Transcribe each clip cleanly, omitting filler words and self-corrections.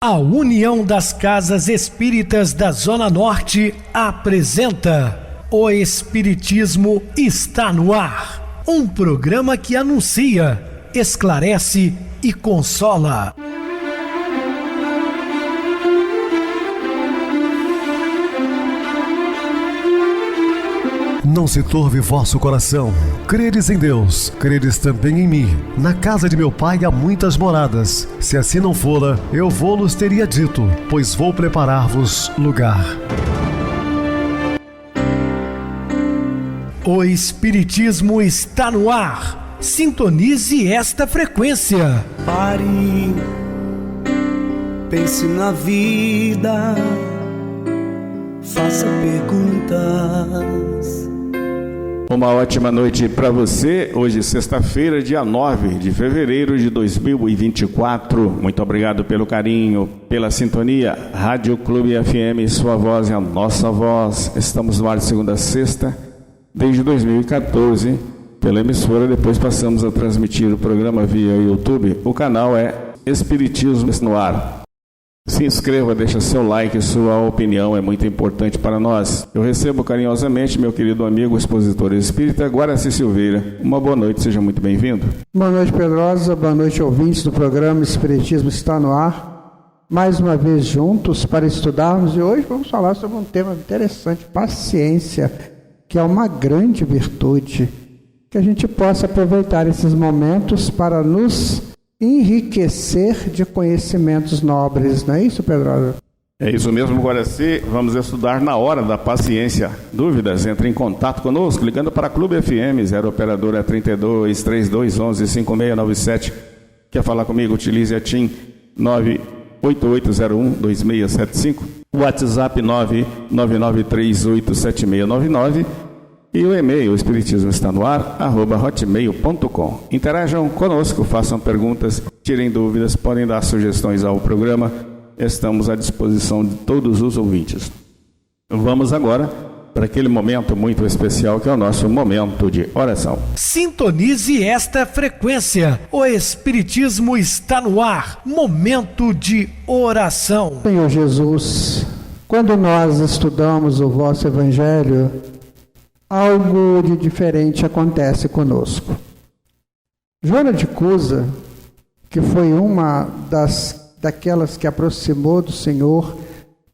A União das Casas Espíritas da Zona Norte apresenta O Espiritismo está no ar, um programa que anuncia, esclarece e consola. Não se turve vosso coração. Credes em Deus, credes também em mim. Na casa de meu pai há muitas moradas. Se assim não fora, eu vou-los teria dito, pois vou preparar-vos lugar. O Espiritismo está no ar. Sintonize esta frequência. Pare, pense na vida, faça perguntas. Uma ótima noite para você. Hoje, sexta-feira, dia 9 de fevereiro de 2024. Muito obrigado pelo carinho, pela sintonia. Rádio Clube FM, sua voz é a nossa voz. Estamos no ar de segunda a sexta, desde 2014, pela emissora. Depois passamos a transmitir o programa via YouTube. O canal é Espiritismo no Ar. Se inscreva, deixa seu like, sua opinião é muito importante para nós. Eu recebo carinhosamente meu querido amigo expositor espírita Guaraci Silveira. Uma boa noite, seja muito bem-vindo. Boa noite, Pedrosa, boa noite, ouvintes do programa Espiritismo está no ar. Mais uma vez juntos para estudarmos, e hoje vamos falar sobre um tema interessante, paciência, que é uma grande virtude. Que a gente possa aproveitar esses momentos para nos enriquecer de conhecimentos nobres, não é isso, Pedrosa? É isso mesmo, Guaraci. Vamos estudar na hora da paciência. Dúvidas? Entre em contato conosco, ligando para a Clube FM, 0 operadora 32 3211 5697. Quer falar comigo? Utilize a TIM 98801 2675, WhatsApp 999387699 e o e-mail espiritismo está no ar @hotmail.com. Interajam conosco, façam perguntas, tirem dúvidas, podem dar sugestões ao programa. Estamos à disposição de todos os ouvintes. Vamos agora para aquele momento muito especial que é o nosso momento de oração. Sintonize esta frequência. O Espiritismo está no ar. Momento de oração. Senhor Jesus, quando nós estudamos o vosso Evangelho, algo de diferente acontece conosco. Joana de Cusa, que foi uma daquelas que aproximou do Senhor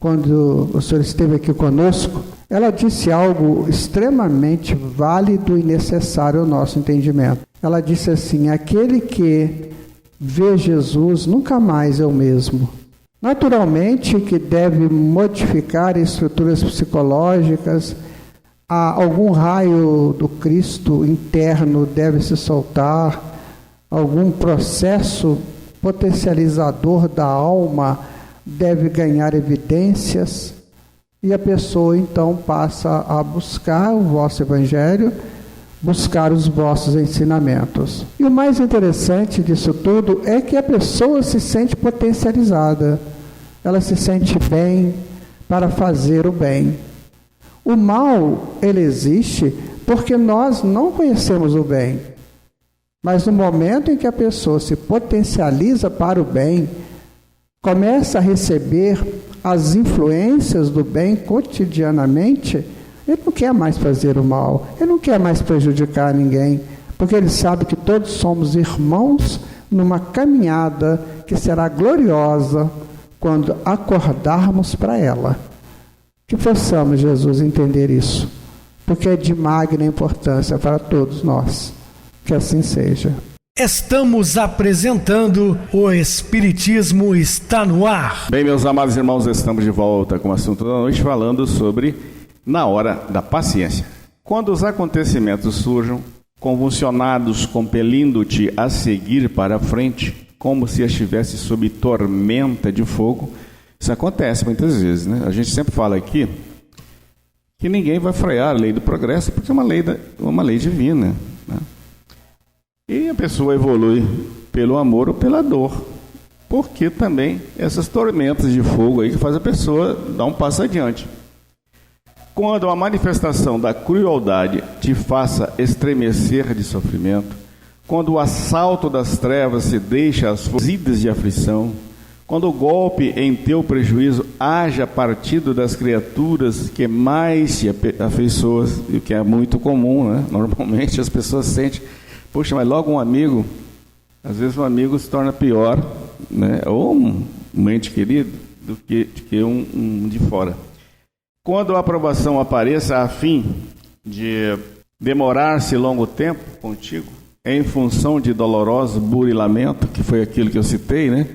quando o Senhor esteve aqui conosco, ela disse algo extremamente válido e necessário ao nosso entendimento. Ela disse assim: aquele que vê Jesus nunca mais é o mesmo. Naturalmente que deve modificar estruturas psicológicas, algum raio do Cristo interno deve se soltar, algum processo potencializador da alma deve ganhar evidências, e a pessoa então passa a buscar o vosso Evangelho, buscar os vossos ensinamentos. E o mais interessante disso tudo é que a pessoa se sente potencializada, ela se sente bem para fazer o bem. O mal, ele existe porque nós não conhecemos o bem. Mas no momento em que a pessoa se potencializa para o bem, começa a receber as influências do bem cotidianamente, ele não quer mais fazer o mal, ele não quer mais prejudicar ninguém, porque ele sabe que todos somos irmãos numa caminhada que será gloriosa quando acordarmos para ela. Que possamos, Jesus, entender isso, porque é de magna importância para todos nós. Que assim seja. Estamos apresentando O Espiritismo está no ar. Bem, meus amados irmãos, estamos de volta com o assunto da noite, falando sobre na hora da paciência. Quando os acontecimentos surjam, convulsionados, compelindo-te a seguir para frente, como se estivesse sob tormenta de fogo. Isso acontece muitas vezes, né? A gente sempre fala aqui que ninguém vai frear a lei do progresso, porque é uma lei divina, né? E a pessoa evolui pelo amor ou pela dor, porque também essas tormentas de fogo aí que faz a pessoa dar um passo adiante. Quando a manifestação da crueldade te faça estremecer de sofrimento, quando o assalto das trevas se deixa as fuzidas de aflição, Quando o golpe em teu prejuízo haja partido das criaturas que mais te afeiçoas, e o que é muito comum, né? Normalmente as pessoas sentem, poxa, mas logo um amigo, às vezes um amigo se torna pior, né? Ou um ente querido, do que um de fora. Quando a aprovação apareça a fim de demorar-se longo tempo contigo, em função de doloroso burilamento, que foi aquilo que eu citei, né?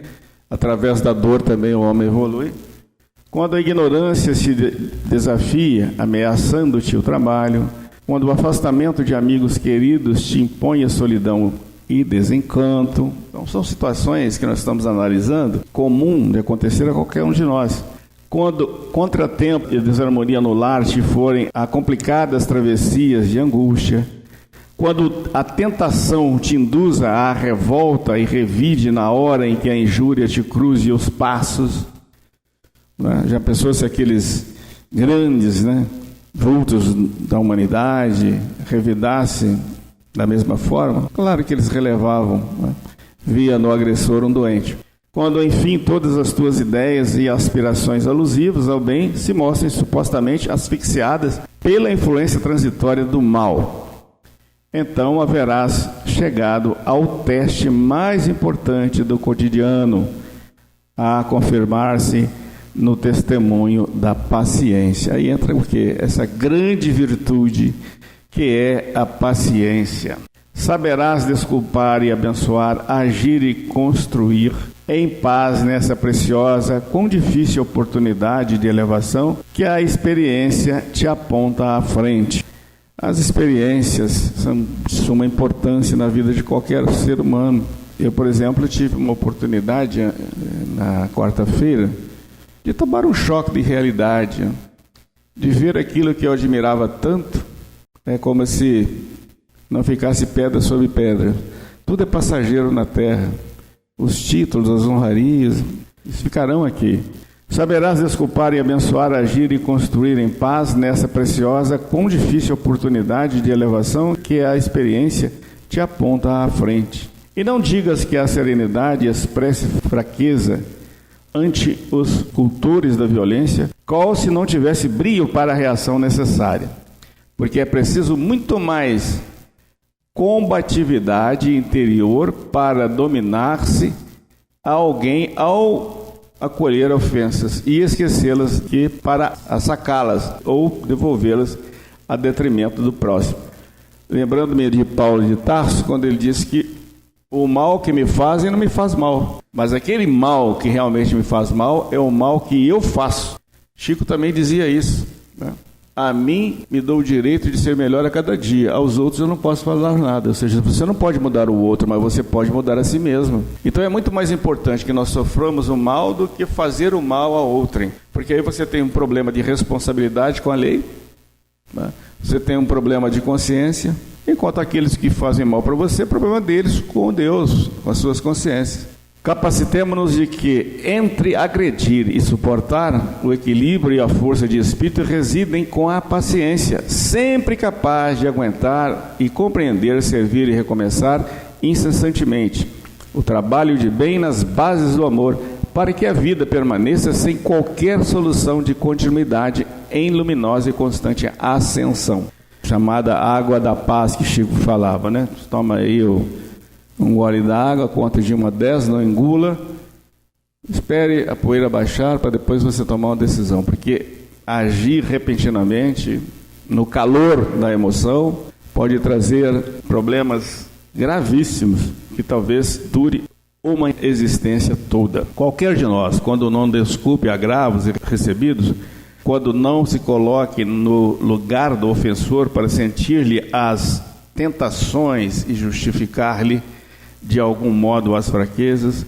Através da dor também o homem evolui. Quando a ignorância se desafia, ameaçando-te o trabalho, quando o afastamento de amigos queridos te impõe a solidão e desencanto. Então, são situações que nós estamos analisando, comum de acontecer a qualquer um de nós. Quando contratempo e desarmonia no lar te forem a complicadas travessias de angústia, quando a tentação te induza à revolta e revide na hora em que a injúria te cruze os passos, né? Já pensou se aqueles grandes, né, vultos da humanidade revidassem da mesma forma? Claro que eles relevavam, né? Via no agressor um doente. Quando, enfim, todas as tuas ideias e aspirações alusivas ao bem se mostrem supostamente asfixiadas pela influência transitória do mal, então haverás chegado ao teste mais importante do cotidiano, a confirmar-se no testemunho da paciência. Aí entra o quê? Essa grande virtude que é a paciência. Saberás desculpar e abençoar, agir e construir em paz nessa preciosa, quão difícil oportunidade de elevação que a experiência te aponta à frente. As experiências são de suma importância na vida de qualquer ser humano. Eu, por exemplo, tive uma oportunidade na quarta-feira de tomar um choque de realidade, de ver aquilo que eu admirava tanto, é como se não ficasse pedra sobre pedra. Tudo é passageiro na terra. Os títulos, as honrarias, eles ficarão aqui. Saberás desculpar e abençoar, agir e construir em paz nessa preciosa, quão difícil oportunidade de elevação que a experiência te aponta à frente. E não digas que a serenidade expresse fraqueza ante os cultores da violência, qual se não tivesse brio para a reação necessária. Porque é preciso muito mais combatividade interior para dominar-se a alguém ao acolher ofensas e esquecê-las que para sacá-las ou devolvê-las a detrimento do próximo. Lembrando-me de Paulo de Tarso, quando ele disse que o mal que me fazem não me faz mal, mas aquele mal que realmente me faz mal é o mal que eu faço. Chico também dizia isso, né? A mim me dou o direito de ser melhor a cada dia, aos outros eu não posso falar nada. Ou seja, você não pode mudar o outro, mas você pode mudar a si mesmo. Então é muito mais importante que nós soframos o mal do que fazer o mal a outrem, porque aí você tem um problema de responsabilidade com a lei, né? Você tem um problema de consciência, enquanto aqueles que fazem mal para você, é problema deles com Deus, com as suas consciências. Capacitemo-nos de que entre agredir e suportar, o equilíbrio e a força de espírito residem com a paciência, sempre capaz de aguentar e compreender, servir e recomeçar incessantemente o trabalho de bem nas bases do amor, para que a vida permaneça sem qualquer solução de continuidade em luminosa e constante ascensão. Chamada água da paz que Chico falava, né? Toma aí um gole d'água, conta de 1 a 10, não engula, espere a poeira baixar para depois você tomar uma decisão, porque agir repentinamente, no calor da emoção, pode trazer problemas gravíssimos, que talvez dure uma existência toda. Qualquer de nós, quando não desculpe agravos recebidos, quando não se coloque no lugar do ofensor para sentir-lhe as tentações e justificar-lhe de algum modo as fraquezas,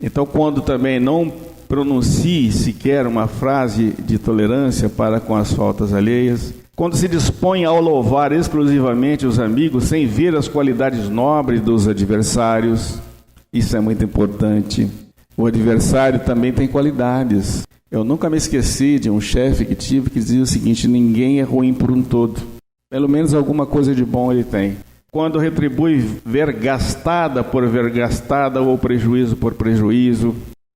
então quando também não pronuncie sequer uma frase de tolerância para com as faltas alheias, quando se dispõe a louvar exclusivamente os amigos sem ver as qualidades nobres dos adversários, isso é muito importante. O adversário também tem qualidades. Eu nunca me esqueci de um chefe que tive que dizia o seguinte: ninguém é ruim por um todo, pelo menos alguma coisa de bom ele tem. Quando retribui vergastada por vergastada ou prejuízo por prejuízo,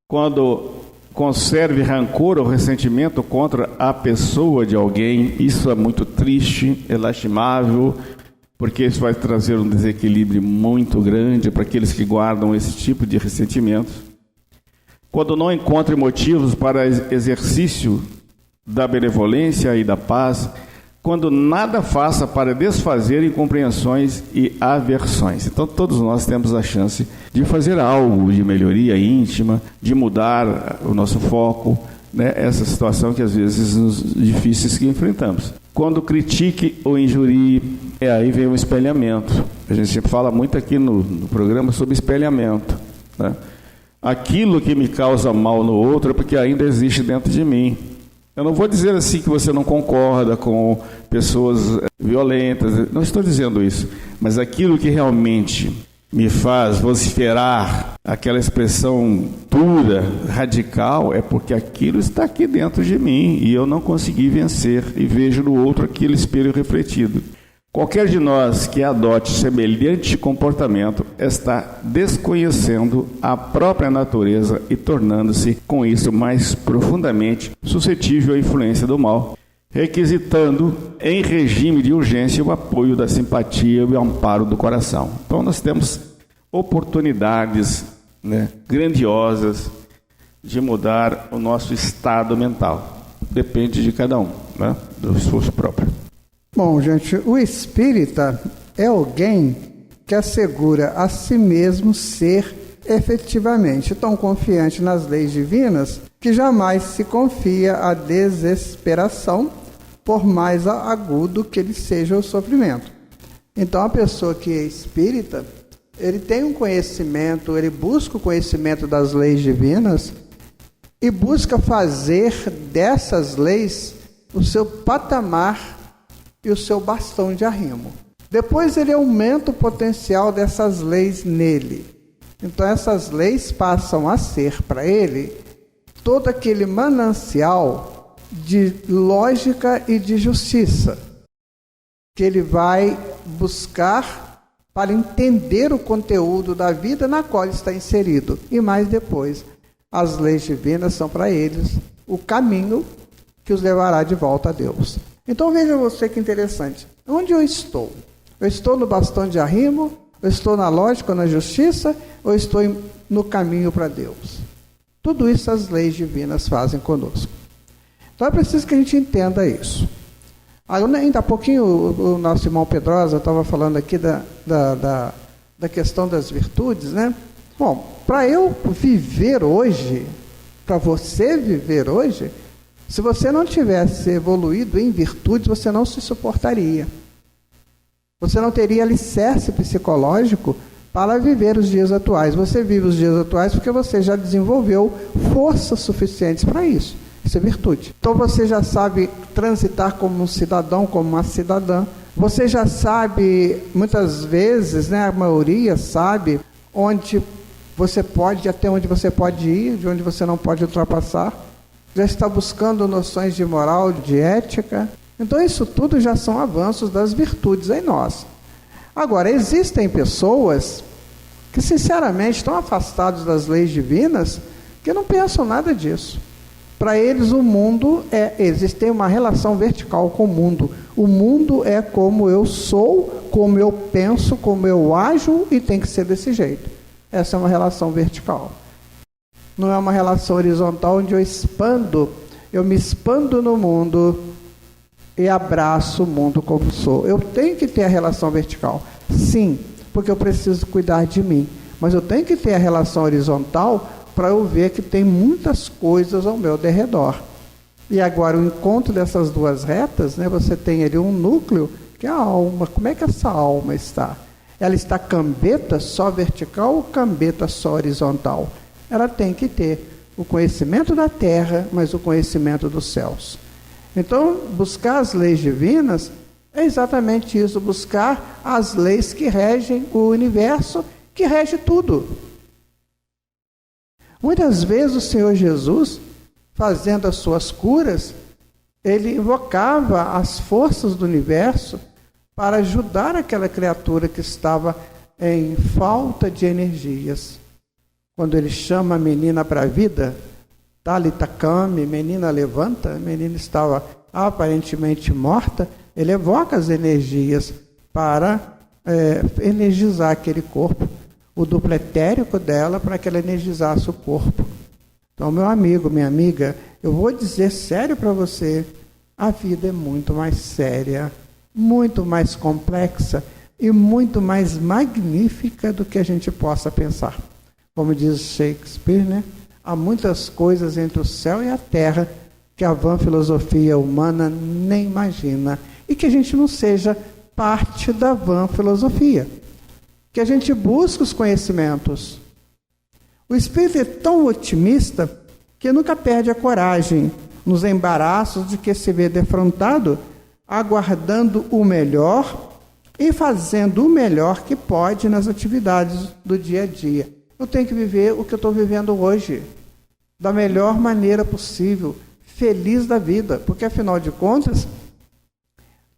quando conserve rancor ou ressentimento contra a pessoa de alguém, isso é muito triste, é lastimável, porque isso vai trazer um desequilíbrio muito grande para aqueles que guardam esse tipo de ressentimento. Quando não encontre motivos para exercício da benevolência e da paz, quando nada faça para desfazer incompreensões e aversões. Então todos nós temos a chance de fazer algo de melhoria íntima, de mudar o nosso foco, né? Essa situação que às vezes difíceis que enfrentamos. Quando critique ou injurie, aí vem o espelhamento. A gente sempre fala muito aqui no programa sobre espelhamento, né? Aquilo que me causa mal no outro é porque ainda existe dentro de mim. Eu não vou dizer assim que você não concorda com pessoas violentas, não estou dizendo isso, mas aquilo que realmente me faz vociferar, aquela expressão dura, radical, é porque aquilo está aqui dentro de mim e eu não consegui vencer e vejo no outro aquele espelho refletido. Qualquer de nós que adote semelhante comportamento está desconhecendo a própria natureza e tornando-se, com isso, mais profundamente suscetível à influência do mal, requisitando, em regime de urgência, o apoio da simpatia e o amparo do coração. Então, nós temos oportunidades, né, grandiosas de mudar o nosso estado mental. Depende de cada um, né, do esforço próprio. Bom, gente, o espírita é alguém que assegura a si mesmo ser efetivamente tão confiante nas leis divinas que jamais se confia à desesperação, por mais agudo que ele seja o sofrimento. Então, a pessoa que é espírita, ele tem um conhecimento, ele busca o conhecimento das leis divinas e busca fazer dessas leis o seu patamar e o seu bastão de arrimo. Depois ele aumenta o potencial dessas leis nele. Então essas leis passam a ser para ele todo aquele manancial de lógica e de justiça que ele vai buscar para entender o conteúdo da vida na qual está inserido. E mais depois, as leis divinas são para eles o caminho que os levará de volta a Deus. Então veja você que interessante. Onde eu estou? Eu estou no bastão de arrimo? Eu estou na lógica, na justiça? Ou estou no caminho para Deus? Tudo isso as leis divinas fazem conosco. Então é preciso que a gente entenda isso. Ainda há pouquinho o nosso irmão Pedrosa estava falando aqui da questão das virtudes, né? Bom, para eu viver hoje, para você viver hoje, se você não tivesse evoluído em virtudes, você não se suportaria. Você não teria alicerce psicológico para viver os dias atuais. Você vive os dias atuais porque você já desenvolveu forças suficientes para isso. Isso é virtude. Então você já sabe transitar como um cidadão, como uma cidadã. Você já sabe, muitas vezes, né, a maioria sabe onde você pode, até onde você pode ir, de onde você não pode ultrapassar. Já está buscando noções de moral, de ética. Então isso tudo já são avanços das virtudes em nós. Agora, existem pessoas que sinceramente estão afastados das leis divinas, que não pensam nada disso. Para eles o mundo eles têm uma relação vertical com o mundo. O mundo é como eu sou, como eu penso, como eu ajo e tem que ser desse jeito. Essa é uma relação vertical. Não é uma relação horizontal onde eu me expando no mundo e abraço o mundo como sou. Eu tenho que ter a relação vertical, sim, porque eu preciso cuidar de mim. Mas eu tenho que ter a relação horizontal para eu ver que tem muitas coisas ao meu derredor. E agora o encontro dessas duas retas, né, você tem ali um núcleo, que é a alma. Como é que essa alma está? Ela está cambeta só vertical ou cambeta só horizontal? Ela tem que ter o conhecimento da terra, mas o conhecimento dos céus. Então, buscar as leis divinas é exatamente isso, buscar as leis que regem o universo, que rege tudo. Muitas vezes o Senhor Jesus, fazendo as suas curas, ele invocava as forças do universo para ajudar aquela criatura que estava em falta de energias. quando ele chama a menina para a vida, Talita Kami, menina levanta, a menina estava aparentemente morta, ele evoca as energias para energizar aquele corpo, o duplo etérico dela para que ela energizasse o corpo. Então, meu amigo, minha amiga, eu vou dizer sério para você, a vida é muito mais séria, muito mais complexa e muito mais magnífica do que a gente possa pensar. Como diz Shakespeare, né? Há muitas coisas entre o céu e a terra que a vã filosofia humana nem imagina. E que a gente não seja parte da vã filosofia. Que a gente busque os conhecimentos. O espírito é tão otimista que nunca perde a coragem nos embaraços de que se vê defrontado, aguardando o melhor e fazendo o melhor que pode nas atividades do dia a dia. Eu tenho que viver o que eu estou vivendo hoje, da melhor maneira possível, feliz da vida, porque afinal de contas,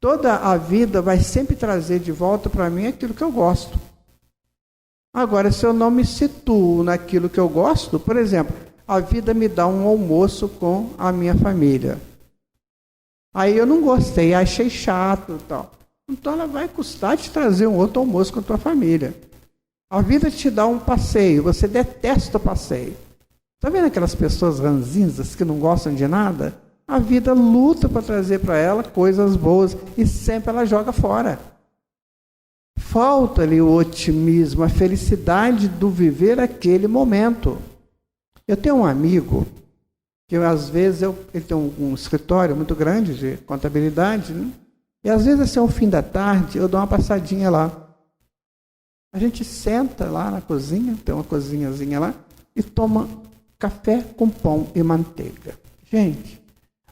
toda a vida vai sempre trazer de volta para mim aquilo que eu gosto. Agora, se eu não me situo naquilo que eu gosto, por exemplo, a vida me dá um almoço com a minha família. Aí eu não gostei, achei chato e tal. Então ela vai custar te trazer um outro almoço com a tua família. A vida te dá um passeio, você detesta o passeio. Está vendo aquelas pessoas ranzinzas que não gostam de nada? A vida luta para trazer para ela coisas boas e sempre ela joga fora. Falta-lhe o otimismo, a felicidade do viver aquele momento. Eu tenho um amigo que às vezes ele tem um escritório muito grande de contabilidade, né? E às vezes assim, ao fim da tarde, eu dou uma passadinha lá. A gente senta lá na cozinha, tem uma cozinhazinha lá, e toma café com pão e manteiga. Gente,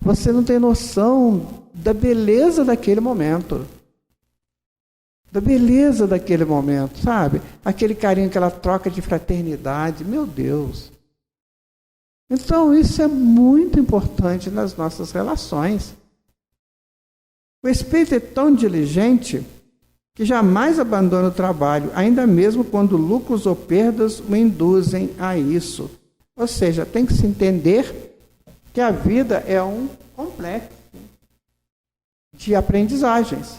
você não tem noção da beleza daquele momento. Da beleza daquele momento, sabe? Aquele carinho, aquela troca de fraternidade, meu Deus. Então, isso é muito importante nas nossas relações. O espírito é tão diligente que jamais abandona o trabalho, ainda mesmo quando lucros ou perdas o induzem a isso. Ou seja, tem que se entender que a vida é um complexo de aprendizagens.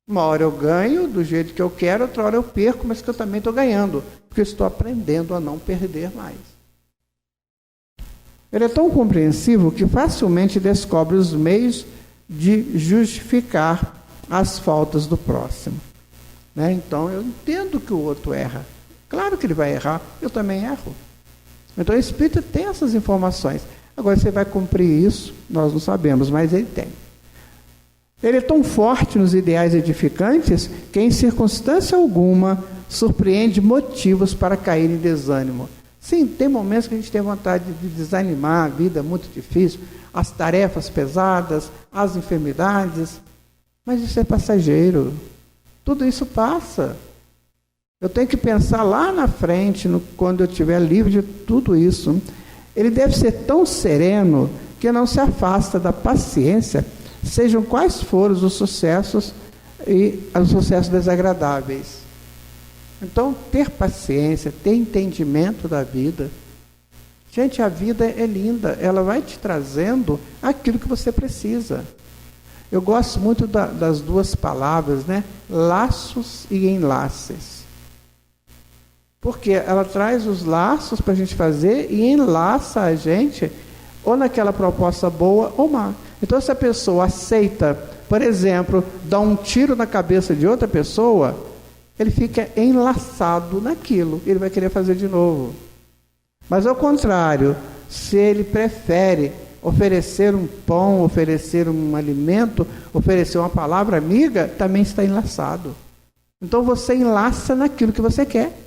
Uma hora eu ganho do jeito que eu quero, outra hora eu perco, mas que eu também estou ganhando, porque eu estou aprendendo a não perder mais. Ele é tão compreensivo que facilmente descobre os meios de justificar as faltas do próximo. Né? Então, eu entendo que o outro erra. Claro que ele vai errar, eu também erro. Então, o Espírito tem essas informações. Agora, você vai cumprir isso? Nós não sabemos, mas ele tem. Ele é tão forte nos ideais edificantes que, em circunstância alguma, surpreende motivos para cair em desânimo. Sim, tem momentos que a gente tem vontade de desanimar, a vida é muito difícil, as tarefas pesadas, as enfermidades, mas isso é passageiro. Tudo isso passa. Eu tenho que pensar lá na frente, quando eu estiver livre de tudo isso. Ele deve ser tão sereno que não se afasta da paciência, sejam quais forem os sucessos e os sucessos desagradáveis. Então, ter paciência, ter entendimento da vida. Gente, a vida é linda, ela vai te trazendo aquilo que você precisa. Eu gosto muito das duas palavras, né? Laços e enlaces. Porque ela traz os laços para a gente fazer e enlaça a gente ou naquela proposta boa ou má. Então, se a pessoa aceita, por exemplo, dar um tiro na cabeça de outra pessoa, ele fica enlaçado naquilo, ele vai querer fazer de novo. Mas ao contrário, se ele prefere oferecer um pão, oferecer um alimento, oferecer uma palavra amiga, também está enlaçado. Então você enlaça naquilo que você quer.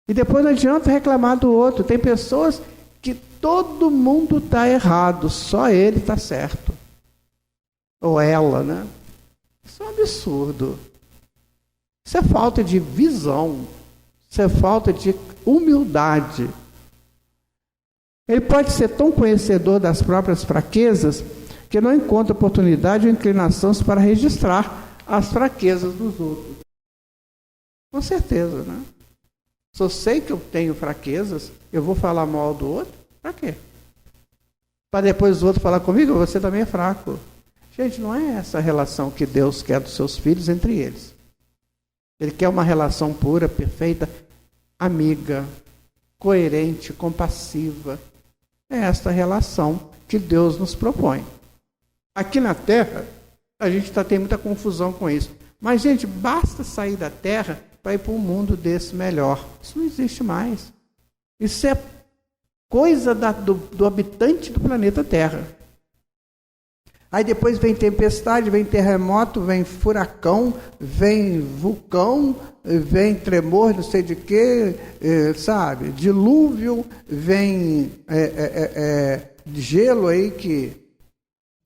E depois não adianta reclamar do outro. Tem pessoas que todo mundo está errado, só ele está certo. Ou ela, né? Isso é um absurdo. Isso é falta de visão. Isso é falta de humildade. Ele pode ser tão conhecedor das próprias fraquezas que não encontra oportunidade ou inclinação para registrar as fraquezas dos outros. Com certeza, né? Se eu sei que eu tenho fraquezas, eu vou falar mal do outro? Para quê? Para depois o outro falar comigo, você também é fraco. Gente, não é essa a relação que Deus quer dos seus filhos entre eles. Ele quer uma relação pura, perfeita, amiga, coerente, compassiva. É esta relação que Deus nos propõe. Aqui na Terra, a gente tem muita confusão com isso. Mas, gente, basta sair da Terra para ir para um mundo desse melhor. Isso não existe mais. Isso é coisa do habitante do planeta Terra. Aí depois vem tempestade, vem terremoto, vem furacão, vem vulcão, vem tremor, não sei de quê, sabe? Dilúvio, vem gelo aí,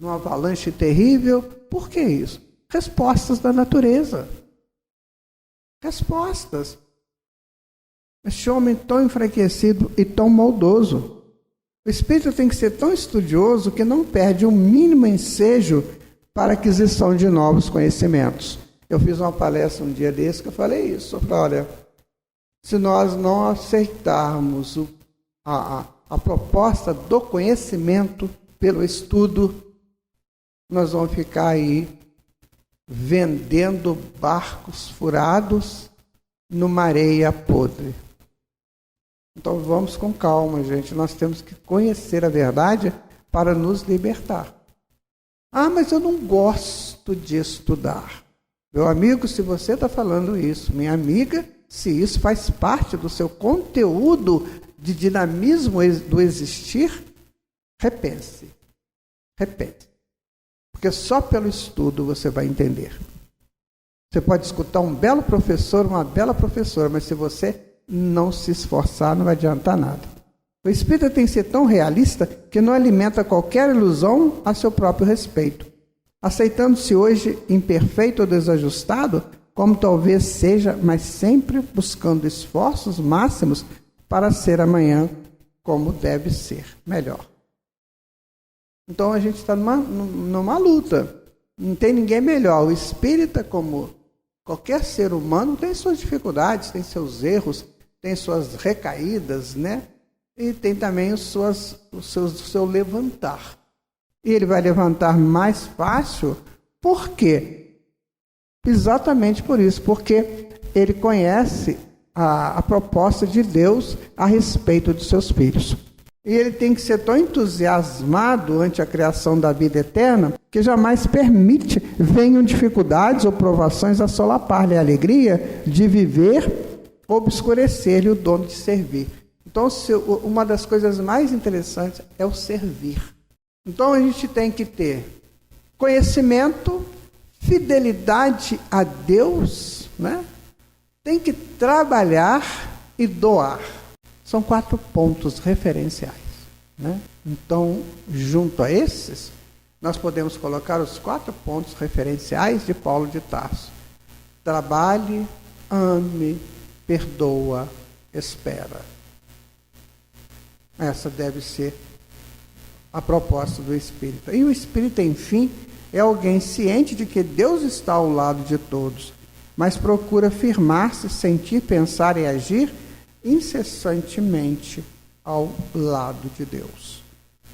uma avalanche terrível. Por que isso? Respostas da natureza. Respostas. Esse homem tão enfraquecido e tão maldoso. O espírito tem que ser tão estudioso que não perde o mínimo ensejo para a aquisição de novos conhecimentos. Eu fiz uma palestra um dia desse que eu falei isso. Eu falei, olha, se nós não aceitarmos a proposta do conhecimento pelo estudo, nós vamos ficar aí vendendo barcos furados numa areia podre. Então vamos com calma, gente. Nós temos que conhecer a verdade para nos libertar. Ah, mas eu não gosto de estudar. Meu amigo, se você está falando isso, minha amiga, se isso faz parte do seu conteúdo de dinamismo do existir, repense. Repense. Porque só pelo estudo você vai entender. Você pode escutar um belo professor, uma bela professora, mas se você não se esforçar, não vai adiantar nada. O espírito tem que ser tão realista que não alimenta qualquer ilusão a seu próprio respeito, aceitando-se hoje imperfeito ou desajustado, como talvez seja, mas sempre buscando esforços máximos para ser amanhã como deve ser, melhor. Então a gente está numa luta. Não tem ninguém melhor. O espírita, como qualquer ser humano, tem suas dificuldades, tem seus erros, tem suas recaídas, né? E tem também o seu levantar. E ele vai levantar mais fácil. Por quê? Exatamente por isso. Porque ele conhece a proposta de Deus a respeito de seus filhos. E ele tem que ser tão entusiasmado ante a criação da vida eterna que jamais permite venham dificuldades ou provações a solapar-lhe a alegria de viver, obscurecer-lhe o dom de servir. Então, uma das coisas mais interessantes é o servir. Então, a gente tem que ter conhecimento, fidelidade a Deus, né? Tem que trabalhar e doar. São 4 pontos referenciais, né? Então, junto a esses, nós podemos colocar os 4 pontos referenciais de Paulo de Tarso. Trabalhe, ame, perdoa, espera. Essa deve ser a proposta do espírita. E o espírita, enfim, é alguém ciente de que Deus está ao lado de todos, mas procura firmar-se, sentir, pensar e agir incessantemente ao lado de Deus.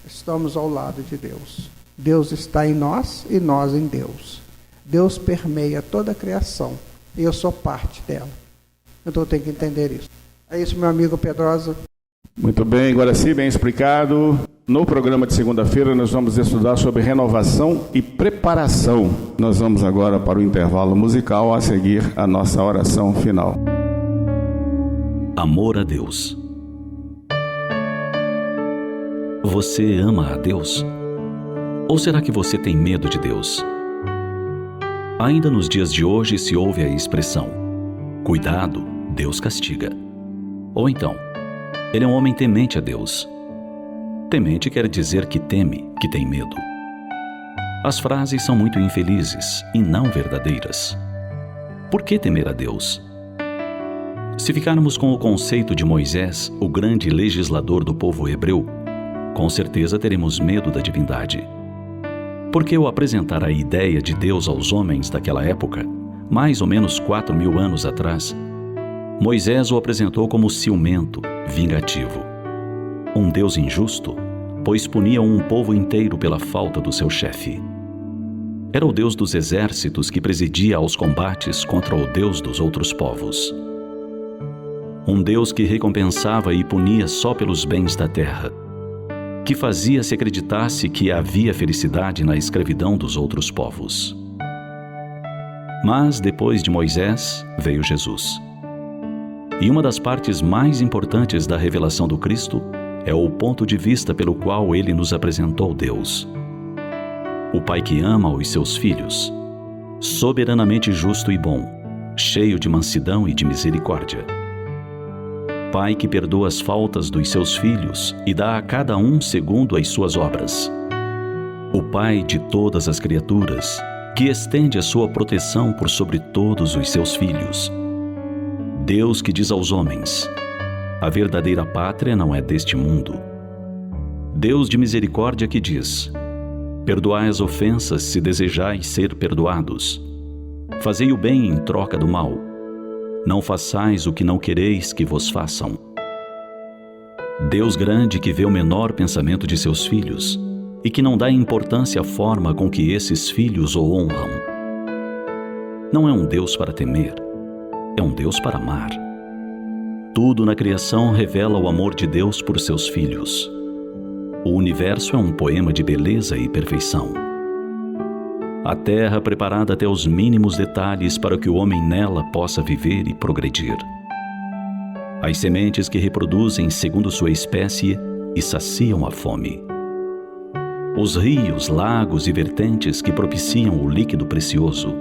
Estamos ao lado de Deus. Deus está em nós e nós em Deus. Deus permeia toda a criação e eu sou parte dela. Então eu tenho que entender isso. É isso, meu amigo Pedrosa. Muito bem, agora sim, bem explicado. No programa de segunda-feira nós vamos estudar sobre renovação e preparação. Nós vamos agora para o intervalo musical, a seguir a nossa oração final. Amor a Deus. Você ama a Deus? Ou será que você tem medo de Deus? Ainda nos dias de hoje se ouve a expressão: cuidado, Deus castiga. Ou então, ele é um homem temente a Deus. Temente quer dizer que teme, que tem medo. As frases são muito infelizes e não verdadeiras. Por que temer a Deus? Se ficarmos com o conceito de Moisés, o grande legislador do povo hebreu, com certeza teremos medo da divindade. Porque ao apresentar a ideia de Deus aos homens daquela época, mais ou menos 4.000 anos atrás, Moisés o apresentou como ciumento, vingativo. Um Deus injusto, pois punia um povo inteiro pela falta do seu chefe. Era o Deus dos exércitos que presidia aos combates contra o Deus dos outros povos. Um Deus que recompensava e punia só pelos bens da terra, que fazia se acreditasse que havia felicidade na escravidão dos outros povos. Mas, depois de Moisés, veio Jesus. E uma das partes mais importantes da revelação do Cristo é o ponto de vista pelo qual ele nos apresentou Deus. O Pai que ama os seus filhos, soberanamente justo e bom, cheio de mansidão e de misericórdia. Pai que perdoa as faltas dos seus filhos e dá a cada um segundo as suas obras. O Pai de todas as criaturas, que estende a sua proteção por sobre todos os seus filhos. Deus que diz aos homens: a verdadeira pátria não é deste mundo. Deus de misericórdia que diz: perdoai as ofensas se desejais ser perdoados. Fazei o bem em troca do mal. Não façais o que não quereis que vos façam. Deus grande que vê o menor pensamento de seus filhos e que não dá importância à forma com que esses filhos o honram. Não é um Deus para temer, é um Deus para amar. Tudo na criação revela o amor de Deus por seus filhos. O universo é um poema de beleza e perfeição. A terra preparada até os mínimos detalhes para que o homem nela possa viver e progredir. As sementes que reproduzem segundo sua espécie e saciam a fome. Os rios, lagos e vertentes que propiciam o líquido precioso.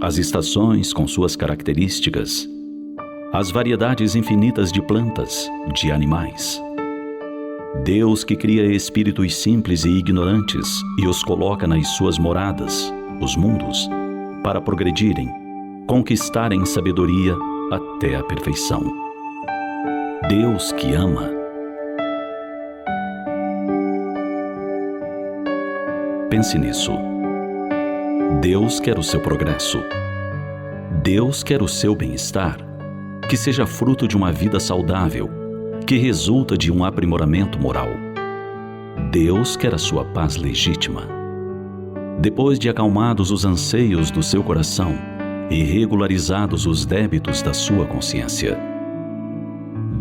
As estações com suas características. As variedades infinitas de plantas, de animais. Deus que cria espíritos simples e ignorantes e os coloca nas suas moradas, os mundos, para progredirem, conquistarem sabedoria até a perfeição. Deus que ama. Pense nisso. Deus quer o seu progresso. Deus quer o seu bem-estar, que seja fruto de uma vida saudável, que resulta de um aprimoramento moral. Deus quer a sua paz legítima. Depois de acalmados os anseios do seu coração e regularizados os débitos da sua consciência.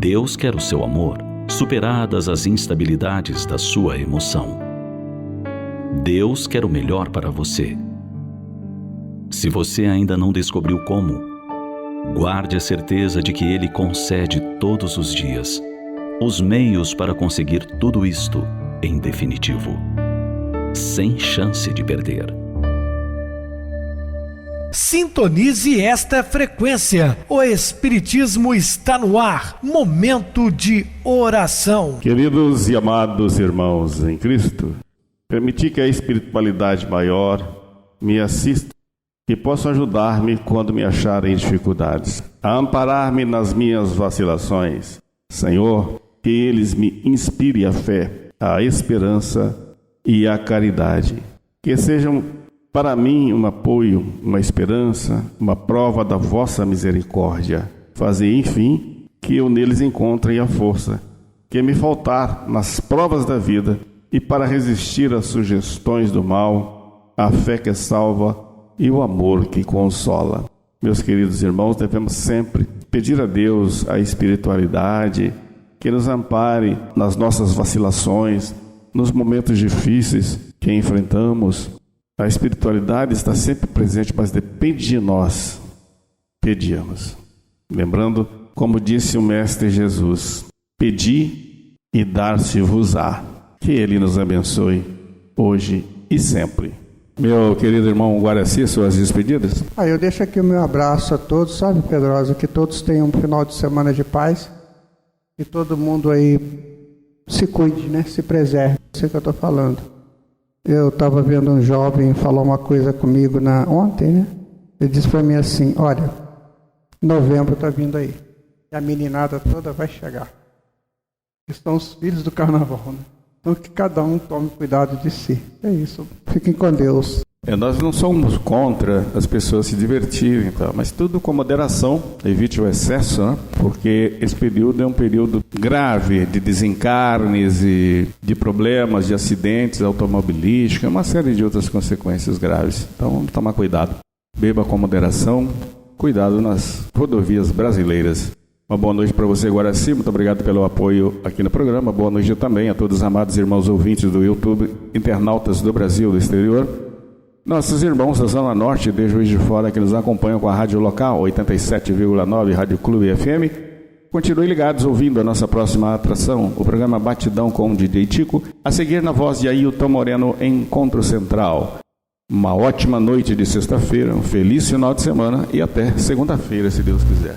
Deus quer o seu amor, superadas as instabilidades da sua emoção. Deus quer o melhor para você. Se você ainda não descobriu como, guarde a certeza de que Ele concede todos os dias os meios para conseguir tudo isto em definitivo, sem chance de perder. Sintonize esta frequência. O Espiritismo está no ar. Momento de oração. Queridos e amados irmãos em Cristo, permiti que a espiritualidade maior me assista e possa ajudar-me quando me acharem em dificuldades, a amparar-me nas minhas vacilações. Senhor, que eles me inspirem a fé, a esperança e a caridade. Que sejam para mim um apoio, uma esperança, uma prova da vossa misericórdia. Fazei, enfim, que eu neles encontre a força que me faltar nas provas da vida e para resistir às sugestões do mal, a fé que salva e o amor que consola. Meus queridos irmãos, devemos sempre pedir a Deus a espiritualidade que nos ampare nas nossas vacilações, nos momentos difíceis que enfrentamos. A espiritualidade está sempre presente, mas depende de nós pedirmos. Lembrando, como disse o Mestre Jesus, pedi e dar-se-vos-á. Que Ele nos abençoe hoje e sempre. Meu querido irmão Guaraci, suas despedidas? Eu deixo aqui o meu abraço a todos, sabe, Pedrosa, que todos tenham um final de semana de paz, que todo mundo aí se cuide, né, se preserve, é isso que eu estou falando. Eu estava vendo um jovem falar uma coisa comigo ontem, né, ele disse para mim assim, olha, novembro está vindo aí, e a meninada toda vai chegar, estão os filhos do carnaval, né, então que cada um tome cuidado de si, é isso, fiquem com Deus. Nós não somos contra as pessoas se divertirem, tá? Mas tudo com moderação, evite o excesso, né? Porque esse período é um período grave de desencarnes e de problemas, de acidentes automobilísticos, uma série de outras consequências graves. Então vamos tomar cuidado. Beba com moderação, cuidado nas rodovias brasileiras. Uma boa noite para você, Guaraci. Muito obrigado pelo apoio aqui no programa. Boa noite também a todos os amados irmãos ouvintes do YouTube, internautas do Brasil e do exterior. Nossos irmãos da Zona Norte de Juiz de Fora que nos acompanham com a rádio local 87,9 Rádio Clube FM. Continuem ligados ouvindo a nossa próxima atração, o programa Batidão com o DJ Tico, a seguir na voz de Ailton Moreno, Encontro Central. Uma ótima noite de sexta-feira, um feliz final de semana e até segunda-feira, se Deus quiser.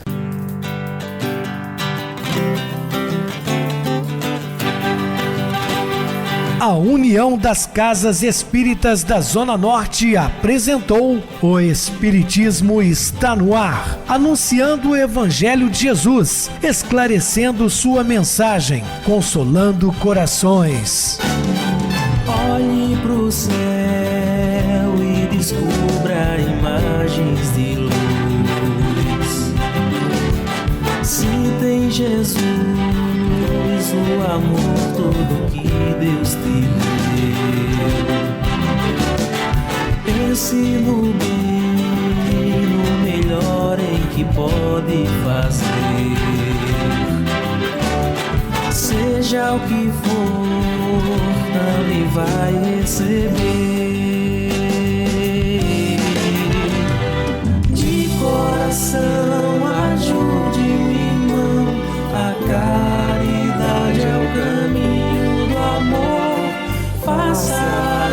A União das Casas Espíritas da Zona Norte apresentou O Espiritismo Está no Ar, anunciando o Evangelho de Jesus, esclarecendo sua mensagem, consolando corações. Olhe pro céu e descubra imagens de luz. Se tem Jesus, o amor todo que Deus te deu. Pense no bem, no melhor em que pode fazer. Seja o que for, também vai receber. De coração, ajude-me, irmão, a caridade é o caminho do amor. Faça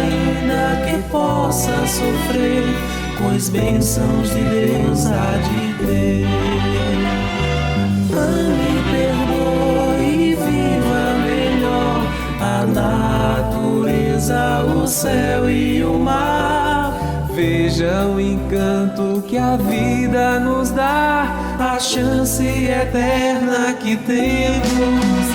ainda que possa sofrer, pois bênçãos de Deus há de ter. Ame, perdoe e viva melhor a natureza, o céu e o mar. Veja o encanto que a vida nos dá, a chance eterna que temos.